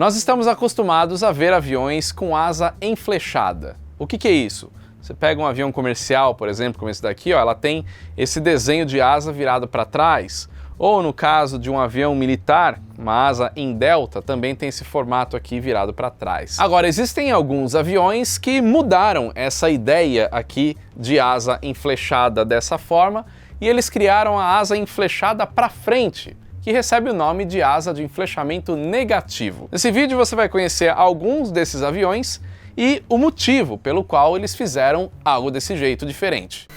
Nós estamos acostumados a ver aviões com asa enflechada. O que é isso? Você pega um avião comercial, por exemplo, como esse daqui, ó, ela tem esse desenho de asa virado para trás. Ou no caso de um avião militar, uma asa em delta, também tem esse formato aqui virado para trás. Agora, existem alguns aviões que mudaram essa ideia aqui de asa enflechada dessa forma e eles criaram a asa enflechada para frente, que recebe o nome de asa de enflechamento negativo. Nesse vídeo você vai conhecer alguns desses aviões e o motivo pelo qual eles fizeram algo desse jeito diferente.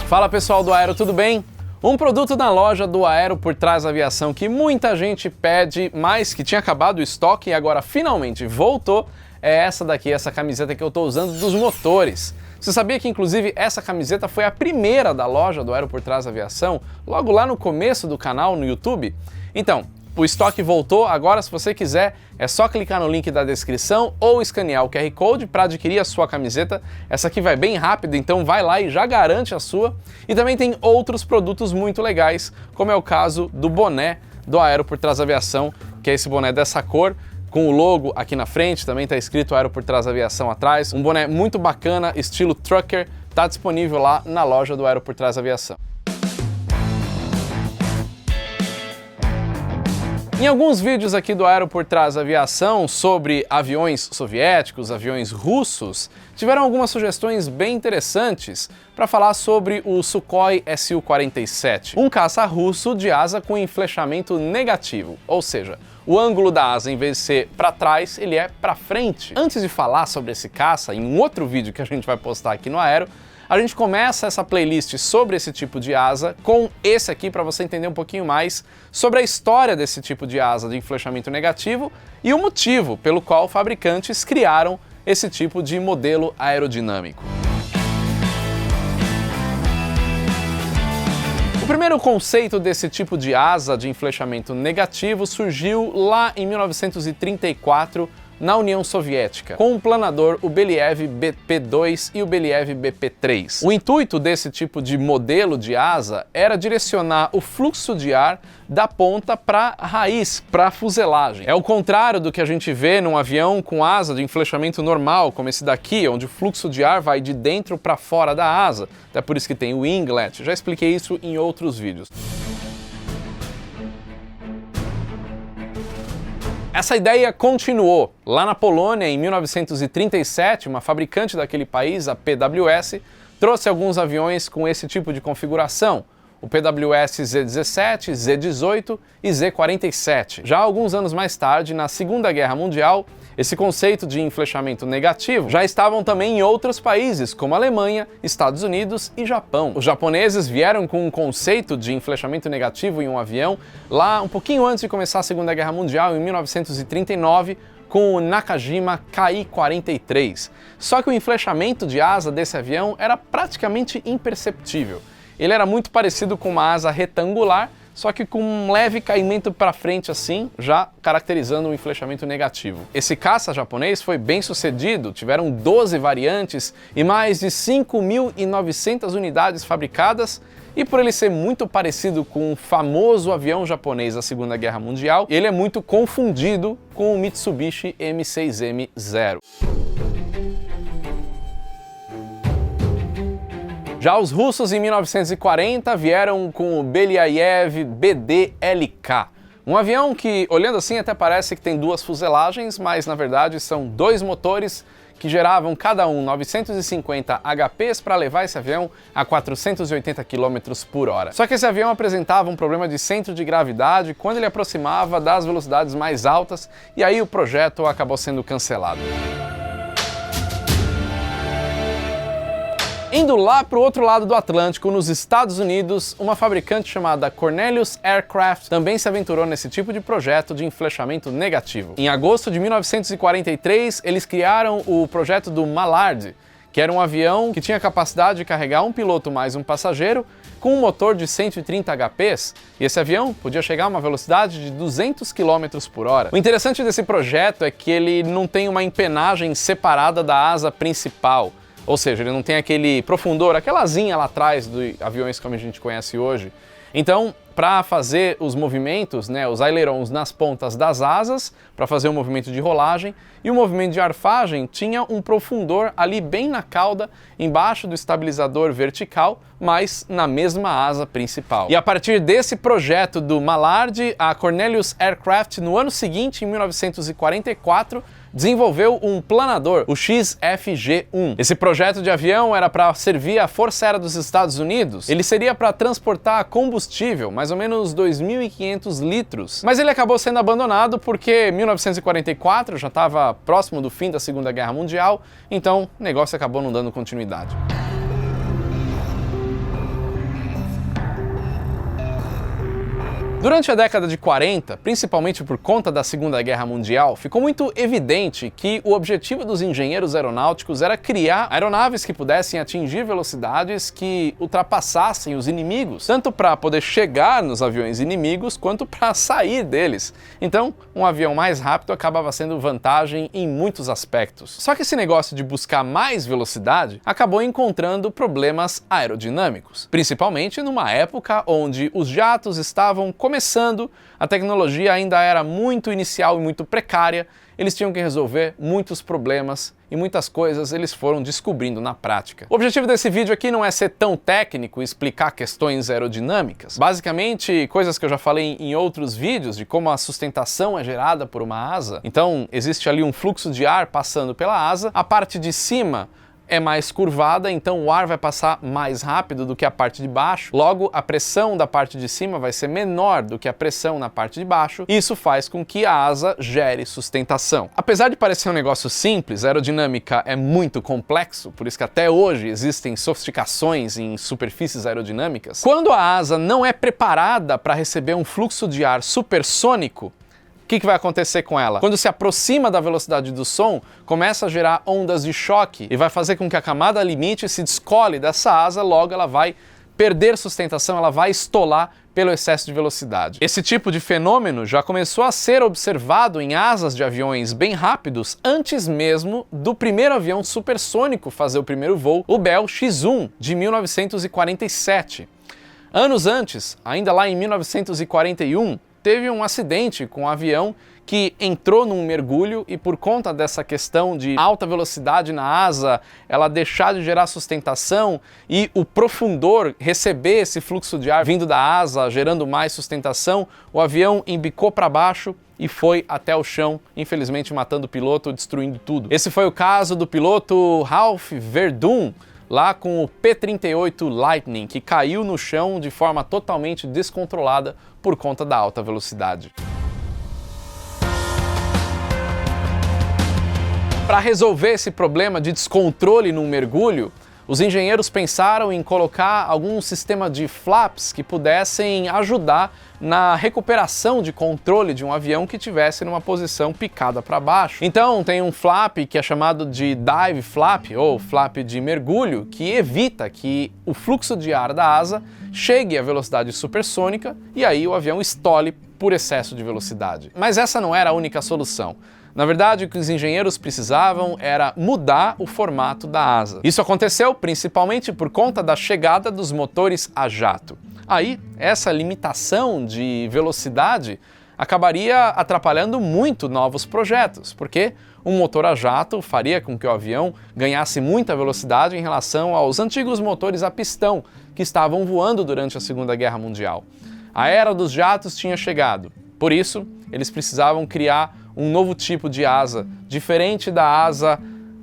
Fala pessoal do Aero, tudo bem? Um produto na loja do Aero por Trás Aviação que muita gente pede, mas que tinha acabado o estoque e agora finalmente voltou, é essa daqui, essa camiseta que eu estou usando dos motores. Você sabia que inclusive essa camiseta foi a primeira da loja do Aero por Trás Aviação, logo lá no começo do canal no YouTube? Então, o estoque voltou, agora se você quiser é só clicar no link da descrição ou escanear o QR Code para adquirir a sua camiseta. Essa aqui vai bem rápido, então vai lá e já garante a sua. E também tem outros produtos muito legais, como é o caso do boné do Aero por Trás Aviação, que é esse boné dessa cor, com o logo aqui na frente, também está escrito Aero por Trás Aviação atrás. Um boné muito bacana, estilo trucker, está disponível lá na loja do Aero por Trás Aviação. Em alguns vídeos aqui do Aero por Trás Aviação sobre aviões soviéticos, aviões russos, tiveram algumas sugestões bem interessantes para falar sobre o Sukhoi Su-47, um caça russo de asa com enflechamento negativo, ou seja, o ângulo da asa, em vez de ser para trás, ele é para frente. Antes de falar sobre esse caça, em um outro vídeo que a gente vai postar aqui no Aero, a gente começa essa playlist sobre esse tipo de asa com esse aqui para você entender um pouquinho mais sobre a história desse tipo de asa de enflechamento negativo e o motivo pelo qual fabricantes criaram esse tipo de modelo aerodinâmico. O primeiro conceito desse tipo de asa de enflechamento negativo surgiu lá em 1934 na União Soviética, com o planador o Believ BP-2 e o Believ BP-3. O intuito desse tipo de modelo de asa era direcionar o fluxo de ar da ponta para a raiz, para a fuselagem. É o contrário do que a gente vê num avião com asa de enflechamento normal, como esse daqui, onde o fluxo de ar vai de dentro para fora da asa. Até por isso que tem o winglet. Já expliquei isso em outros vídeos. Essa ideia continuou. Lá na Polônia, em 1937, uma fabricante daquele país, a PWS, trouxe alguns aviões com esse tipo de configuração, o PWS Z-17, Z-18 e Z-47. Já alguns anos mais tarde, na Segunda Guerra Mundial, esse conceito de enflechamento negativo já estavam também em outros países, como Alemanha, Estados Unidos e Japão. Os japoneses vieram com um conceito de enflechamento negativo em um avião lá um pouquinho antes de começar a Segunda Guerra Mundial, em 1939, com o Nakajima Ki-43. Só que o enflechamento de asa desse avião era praticamente imperceptível. Ele era muito parecido com uma asa retangular, só que com um leve caimento para frente assim, já caracterizando um enflechamento negativo. Esse caça japonês foi bem sucedido, tiveram 12 variantes e mais de 5.900 unidades fabricadas, e por ele ser muito parecido com o famoso avião japonês da Segunda Guerra Mundial, ele é muito confundido com o Mitsubishi M6M0. Já os russos, em 1940, vieram com o Belyaev BD-LK, um avião que, olhando assim, até parece que tem duas fuselagens, mas na verdade são dois motores que geravam cada um 950 HPs para levar esse avião a 480 km por hora. Só que esse avião apresentava um problema de centro de gravidade quando ele aproximava das velocidades mais altas, e aí o projeto acabou sendo cancelado. Indo lá para o outro lado do Atlântico, nos Estados Unidos, uma fabricante chamada Cornelius Aircraft também se aventurou nesse tipo de projeto de enflechamento negativo. Em agosto de 1943, eles criaram o projeto do Mallard, que era um avião que tinha capacidade de carregar um piloto mais um passageiro com um motor de 130 HPs, e esse avião podia chegar a uma velocidade de 200 km por hora. O interessante desse projeto é que ele não tem uma empenagem separada da asa principal, Ou seja, ele não tem aquele profundor, aquela asinha lá atrás dos aviões como a gente conhece hoje. Então, para fazer os movimentos, né, os ailerons nas pontas das asas, para fazer o movimento de rolagem, e o movimento de arfagem tinha um profundor ali bem na cauda, embaixo do estabilizador vertical, mas na mesma asa principal. E a partir desse projeto do Mallard, a Cornelius Aircraft, no ano seguinte, em 1944, desenvolveu um planador, o XFG-1. Esse projeto de avião era para servir à Força Aérea dos Estados Unidos. Ele seria para transportar combustível, mais ou menos 2.500 litros. Mas ele acabou sendo abandonado porque 1944 já estava próximo do fim da Segunda Guerra Mundial, então o negócio acabou não dando continuidade. Durante a década de 40, principalmente por conta da Segunda Guerra Mundial, ficou muito evidente que o objetivo dos engenheiros aeronáuticos era criar aeronaves que pudessem atingir velocidades que ultrapassassem os inimigos, tanto para poder chegar nos aviões inimigos, quanto para sair deles. Então, um avião mais rápido acabava sendo vantagem em muitos aspectos. Só que esse negócio de buscar mais velocidade acabou encontrando problemas aerodinâmicos, principalmente numa época onde os jatos estavam começando, a tecnologia ainda era muito inicial e muito precária, eles tinham que resolver muitos problemas e muitas coisas eles foram descobrindo na prática. O objetivo desse vídeo aqui não é ser tão técnico e explicar questões aerodinâmicas. Basicamente, coisas que eu já falei em outros vídeos, de como a sustentação é gerada por uma asa. Então, existe ali um fluxo de ar passando pela asa, a parte de cima é mais curvada, então o ar vai passar mais rápido do que a parte de baixo. Logo, a pressão da parte de cima vai ser menor do que a pressão na parte de baixo. Isso faz com que a asa gere sustentação. Apesar de parecer um negócio simples, a aerodinâmica é muito complexo, por isso que até hoje existem sofisticações em superfícies aerodinâmicas. Quando a asa não é preparada para receber um fluxo de ar supersônico, o que vai acontecer com ela? Quando se aproxima da velocidade do som, começa a gerar ondas de choque e vai fazer com que a camada limite se descole dessa asa, logo ela vai perder sustentação, ela vai estolar pelo excesso de velocidade. Esse tipo de fenômeno já começou a ser observado em asas de aviões bem rápidos antes mesmo do primeiro avião supersônico fazer o primeiro voo, o Bell X-1, de 1947. Anos antes, ainda lá em 1941, teve um acidente com um avião que entrou num mergulho e por conta dessa questão de alta velocidade na asa, ela deixar de gerar sustentação e o profundor receber esse fluxo de ar vindo da asa, gerando mais sustentação, o avião embicou para baixo e foi até o chão, infelizmente matando o piloto, destruindo tudo. Esse foi o caso do piloto Ralph Verdun, lá com o P-38 Lightning, que caiu no chão de forma totalmente descontrolada por conta da alta velocidade. Para resolver esse problema de descontrole num mergulho, os engenheiros pensaram em colocar algum sistema de flaps que pudessem ajudar na recuperação de controle de um avião que estivesse numa posição picada para baixo. Então tem um flap que é chamado de dive flap, ou flap de mergulho, que evita que o fluxo de ar da asa chegue à velocidade supersônica e aí o avião estole por excesso de velocidade. Mas essa não era a única solução. Na verdade, o que os engenheiros precisavam era mudar o formato da asa. Isso aconteceu principalmente por conta da chegada dos motores a jato. Aí, essa limitação de velocidade acabaria atrapalhando muito novos projetos, porque um motor a jato faria com que o avião ganhasse muita velocidade em relação aos antigos motores a pistão que estavam voando durante a Segunda Guerra Mundial. A era dos jatos tinha chegado, por isso, eles precisavam criar um novo tipo de asa, diferente da asa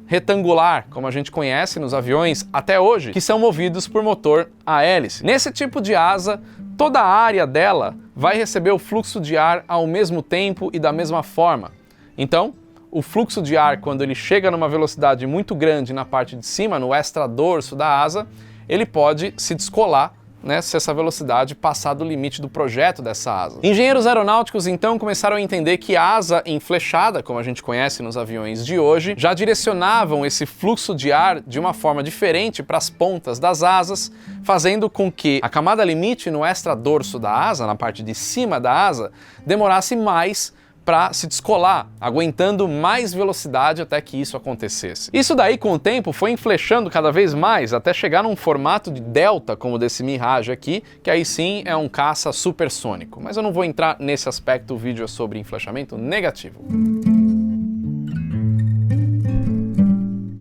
retangular, como a gente conhece nos aviões até hoje, que são movidos por motor a hélice. Nesse tipo de asa, toda a área dela vai receber o fluxo de ar ao mesmo tempo e da mesma forma. Então, o fluxo de ar, quando ele chega numa velocidade muito grande na parte de cima, no extradorso da asa, ele pode se descolar, né, se essa velocidade passar do limite do projeto dessa asa. Engenheiros aeronáuticos então começaram a entender que a asa em flechada, como a gente conhece nos aviões de hoje, já direcionavam esse fluxo de ar de uma forma diferente para as pontas das asas, fazendo com que a camada limite no extradorso da asa, na parte de cima da asa, demorasse mais para se descolar, aguentando mais velocidade até que isso acontecesse. Isso daí, com o tempo, foi enflechando cada vez mais, até chegar num formato de delta, como desse Mirage aqui, que aí sim é um caça supersônico. Mas eu não vou entrar nesse aspecto, o vídeo é sobre enflechamento negativo.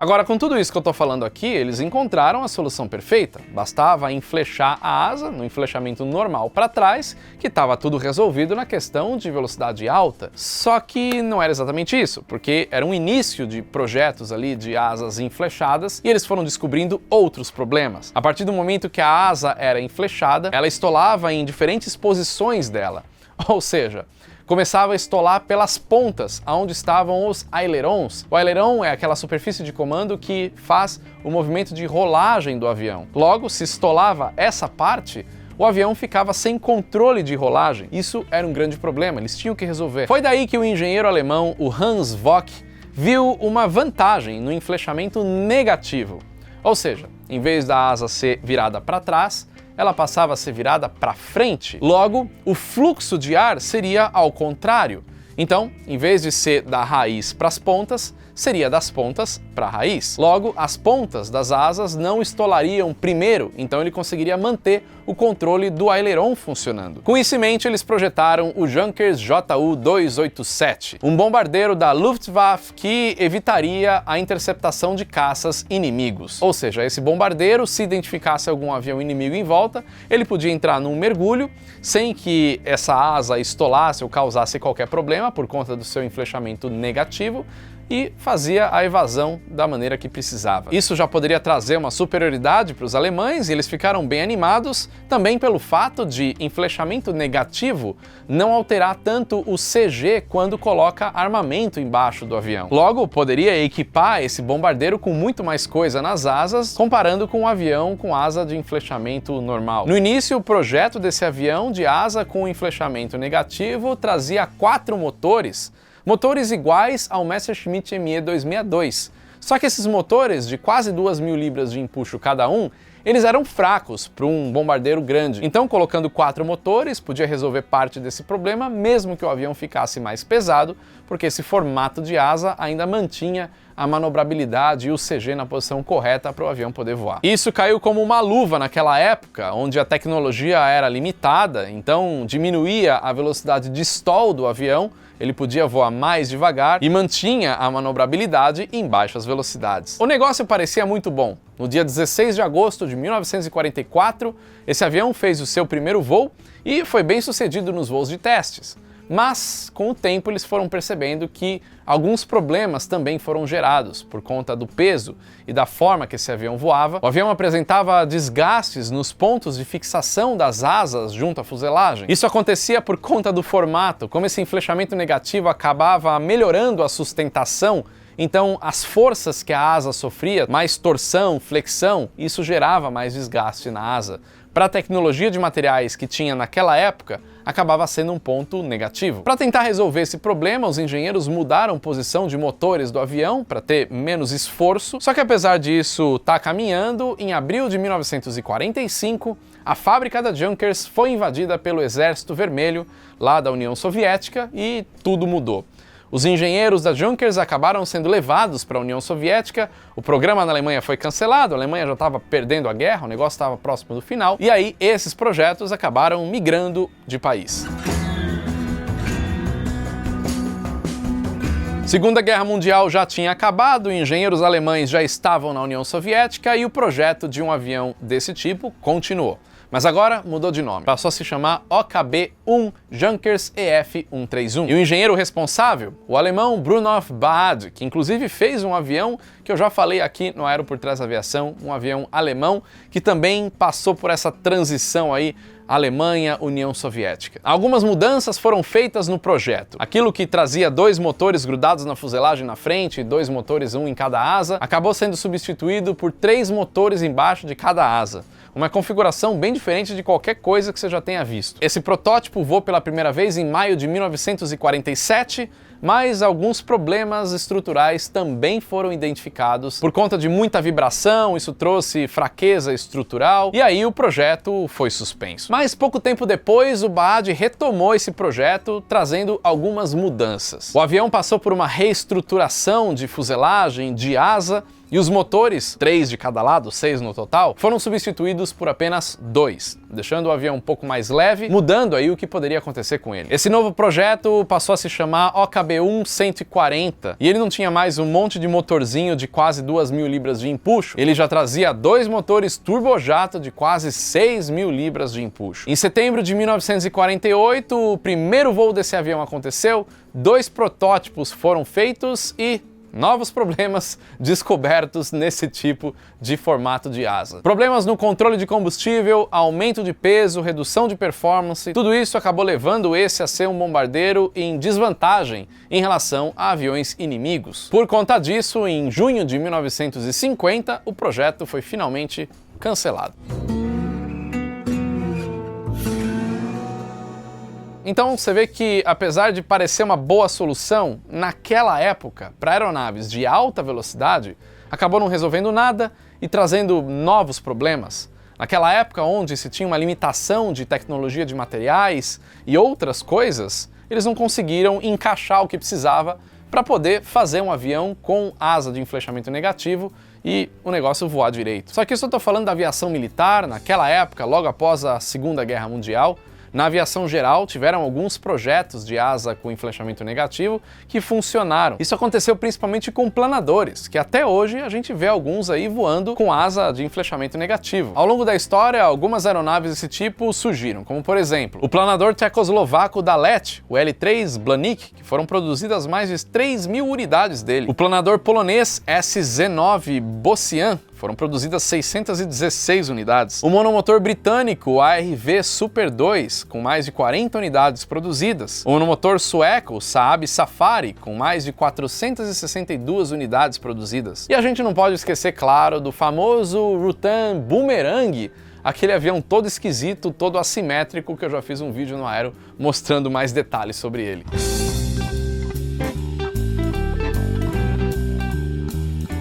Agora, com tudo isso que eu estou falando aqui, eles encontraram a solução perfeita. Bastava enflechar a asa no enflechamento normal para trás, que estava tudo resolvido na questão de velocidade alta. Só que não era exatamente isso, porque era um início de projetos ali de asas enflechadas e eles foram descobrindo outros problemas. A partir do momento que a asa era enflechada, ela estolava em diferentes posições dela. Ou seja, começava a estolar pelas pontas, onde estavam os ailerons. O aileron é aquela superfície de comando que faz o movimento de rolagem do avião. Logo, se estolava essa parte, o avião ficava sem controle de rolagem. Isso era um grande problema, eles tinham que resolver. Foi daí que o engenheiro alemão, o Hans Vock, viu uma vantagem no enflechamento negativo. Ou seja, em vez da asa ser virada para trás, ela passava a ser virada para frente. Logo, o fluxo de ar seria ao contrário. Então, em vez de ser da raiz para as pontas, seria das pontas para a raiz. Logo, as pontas das asas não estolariam primeiro, então ele conseguiria manter o controle do aileron funcionando. Com isso em mente, eles projetaram o Junkers Ju-287, um bombardeiro da Luftwaffe que evitaria a interceptação de caças inimigos. Ou seja, esse bombardeiro, se identificasse algum avião inimigo em volta, ele podia entrar num mergulho sem que essa asa estolasse ou causasse qualquer problema por conta do seu enflechamento negativo, e fazia a evasão da maneira que precisava. Isso já poderia trazer uma superioridade para os alemães e eles ficaram bem animados também pelo fato de enflechamento negativo não alterar tanto o CG quando coloca armamento embaixo do avião. Logo, poderia equipar esse bombardeiro com muito mais coisa nas asas, comparando com um avião com asa de enflechamento normal. No início, o projeto desse avião de asa com enflechamento negativo trazia 4 motores iguais ao Messerschmitt Me 262. Só que esses motores, de quase 2.000 libras de empuxo cada um, eles eram fracos para um bombardeiro grande. Então, colocando 4 motores, podia resolver parte desse problema, mesmo que o avião ficasse mais pesado, porque esse formato de asa ainda mantinha a manobrabilidade e o CG na posição correta para o avião poder voar. Isso caiu como uma luva naquela época, onde a tecnologia era limitada, então diminuía a velocidade de stall do avião, ele podia voar mais devagar e mantinha a manobrabilidade em baixas velocidades. O negócio parecia muito bom. No dia 16 de agosto de 1944, esse avião fez o seu primeiro voo e foi bem sucedido nos voos de testes. Mas, com o tempo, eles foram percebendo que alguns problemas também foram gerados por conta do peso e da forma que esse avião voava. O avião apresentava desgastes nos pontos de fixação das asas junto à fuselagem. Isso acontecia por conta do formato, como esse enflechamento negativo acabava melhorando a sustentação. Então, as forças que a asa sofria, mais torção, flexão, isso gerava mais desgaste na asa. Para a tecnologia de materiais que tinha naquela época, acabava sendo um ponto negativo. Para tentar resolver esse problema, os engenheiros mudaram posição de motores do avião para ter menos esforço. Só que apesar disso estar caminhando, em abril de 1945, a fábrica da Junkers foi invadida pelo Exército Vermelho, lá da União Soviética, e tudo mudou. Os engenheiros da Junkers acabaram sendo levados para a União Soviética, o programa na Alemanha foi cancelado, a Alemanha já estava perdendo a guerra, o negócio estava próximo do final, e aí esses projetos acabaram migrando de país. Segunda Guerra Mundial já tinha acabado, engenheiros alemães já estavam na União Soviética e o projeto de um avião desse tipo continuou. Mas agora mudou de nome, passou a se chamar OKB-1 Junkers EF-131. E o engenheiro responsável, o alemão Brunolf Baade, que inclusive fez um avião que eu já falei aqui no Aero por Trás da Aviação, um avião alemão que também passou por essa transição aí Alemanha, União Soviética. Algumas mudanças foram feitas no projeto. Aquilo que trazia 2 motores grudados na fuselagem na frente e 2 motores, um em cada asa, acabou sendo substituído por 3 motores embaixo de cada asa. uma configuração bem diferente de qualquer coisa que você já tenha visto. Esse protótipo voou pela primeira vez em maio de 1947, mas alguns problemas estruturais também foram identificados por conta de muita vibração, isso trouxe fraqueza estrutural, e aí o projeto foi suspenso. Mas pouco tempo depois, o Baade retomou esse projeto, trazendo algumas mudanças. O avião passou por uma reestruturação de fuselagem, de asa, e os motores, 3 de cada lado, 6 no total, foram substituídos por apenas 2, deixando o avião um pouco mais leve, mudando aí o que poderia acontecer com ele. Esse novo projeto passou a se chamar OKB-1-140, e ele não tinha mais um monte de motorzinho de quase 2.000 libras de empuxo, ele já trazia 2 motores turbojato de quase 6.000 libras de empuxo. Em setembro de 1948, o primeiro voo desse avião aconteceu, 2 protótipos foram feitos e novos problemas descobertos nesse tipo de formato de asa. Problemas no controle de combustível, aumento de peso, redução de performance, tudo isso acabou levando esse a ser um bombardeiro em desvantagem em relação a aviões inimigos. Por conta disso, em junho de 1950, o projeto foi finalmente cancelado. Então você vê que, apesar de parecer uma boa solução, naquela época, para aeronaves de alta velocidade, acabou não resolvendo nada e trazendo novos problemas. Naquela época, onde se tinha uma limitação de tecnologia de materiais e outras coisas, eles não conseguiram encaixar o que precisava para poder fazer um avião com asa de enflechamento negativo e o negócio voar direito. Só que isso eu estou falando da aviação militar, naquela época, logo após a Segunda Guerra Mundial. Na aviação geral, tiveram alguns projetos de asa com enflechamento negativo que funcionaram. Isso aconteceu principalmente com planadores, que até hoje a gente vê alguns aí voando com asa de enflechamento negativo. Ao longo da história, algumas aeronaves desse tipo surgiram, como por exemplo, o planador tchecoslovaco da LET, o L3 Blanik, que foram produzidas mais de 3.000 unidades dele. O planador polonês SZ-9 Bocian, foram produzidas 616 unidades. O monomotor britânico ARV Super 2, com mais de 40 unidades produzidas. O monomotor sueco Saab Safari, com mais de 462 unidades produzidas. E a gente não pode esquecer, claro, do famoso Rutan Boomerang, aquele avião todo esquisito, todo assimétrico, que eu já fiz um vídeo no Aero mostrando mais detalhes sobre ele.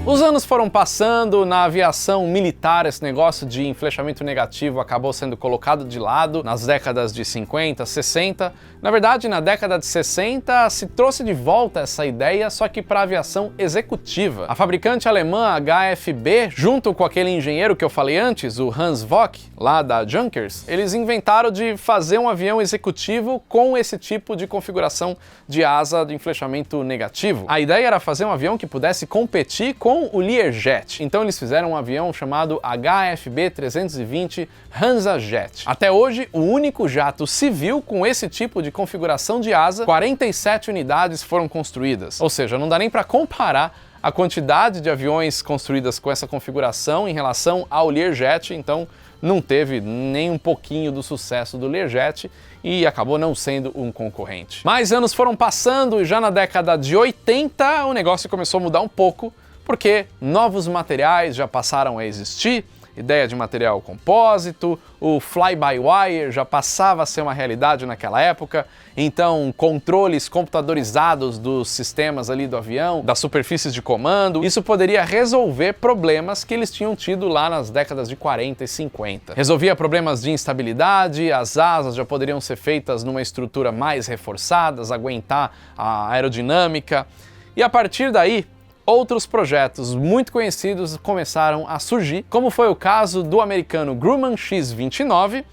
Os anos foram passando, na aviação militar esse negócio de enflechamento negativo acabou sendo colocado de lado nas décadas de 50, 60. Na verdade, na década de 60 se trouxe de volta essa ideia, só que para aviação executiva. A fabricante alemã HFB, junto com aquele engenheiro que eu falei antes, o Hans Vock, lá da Junkers, eles inventaram de fazer um avião executivo com esse tipo de configuração de asa de enflechamento negativo. A ideia era fazer um avião que pudesse competir com o Learjet. Então eles fizeram um avião chamado HFB-320 HansaJet. Até hoje, o único jato civil com esse tipo de configuração de asa, 47 unidades foram construídas. Ou seja, não dá nem para comparar a quantidade de aviões construídas com essa configuração em relação ao Learjet, então não teve nem um pouquinho do sucesso do Learjet e acabou não sendo um concorrente. Mas anos foram passando e já na década de 80 o negócio começou a mudar um pouco, porque novos materiais já passaram a existir, ideia de material compósito, o fly-by-wire já passava a ser uma realidade naquela época, então controles computadorizados dos sistemas ali do avião, das superfícies de comando, isso poderia resolver problemas que eles tinham tido lá nas décadas de 40 e 50. Resolvia problemas de instabilidade, as asas já poderiam ser feitas numa estrutura mais reforçada, aguentar a aerodinâmica, e a partir daí, outros projetos muito conhecidos começaram a surgir, como foi o caso do americano Grumman X-29,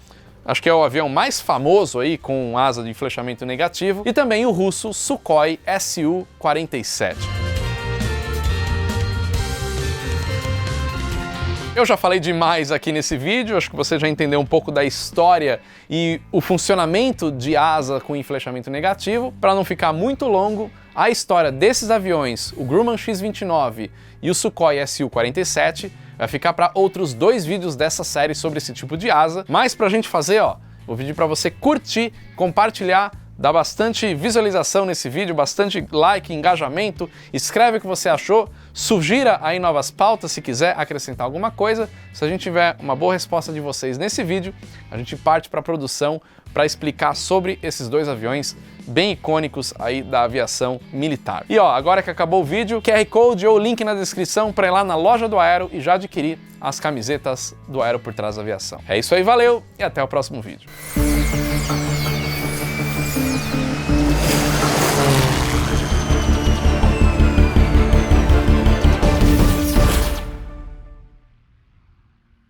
acho que é o avião mais famoso aí com asa de enflechamento negativo, e também o russo Sukhoi Su-47. Eu já falei demais aqui nesse vídeo, acho que você já entendeu um pouco da história e o funcionamento de asa com enflechamento negativo. Para não ficar muito longo, a história desses aviões, o Grumman X-29 e o Sukhoi Su-47, vai ficar para outros 2 vídeos dessa série sobre esse tipo de asa. Mas para a gente fazer, vou pedir para você curtir, compartilhar, Dá bastante visualização nesse vídeo, bastante like, engajamento, escreve o que você achou, sugira aí novas pautas se quiser acrescentar alguma coisa. Se a gente tiver uma boa resposta de vocês nesse vídeo, a gente parte para a produção para explicar sobre esses dois aviões bem icônicos aí da aviação militar. E ó, agora que acabou o vídeo, QR Code ou link na descrição para ir lá na loja do Aero e já adquirir as camisetas do Aero por Trás da Aviação. É isso aí, valeu e até o próximo vídeo.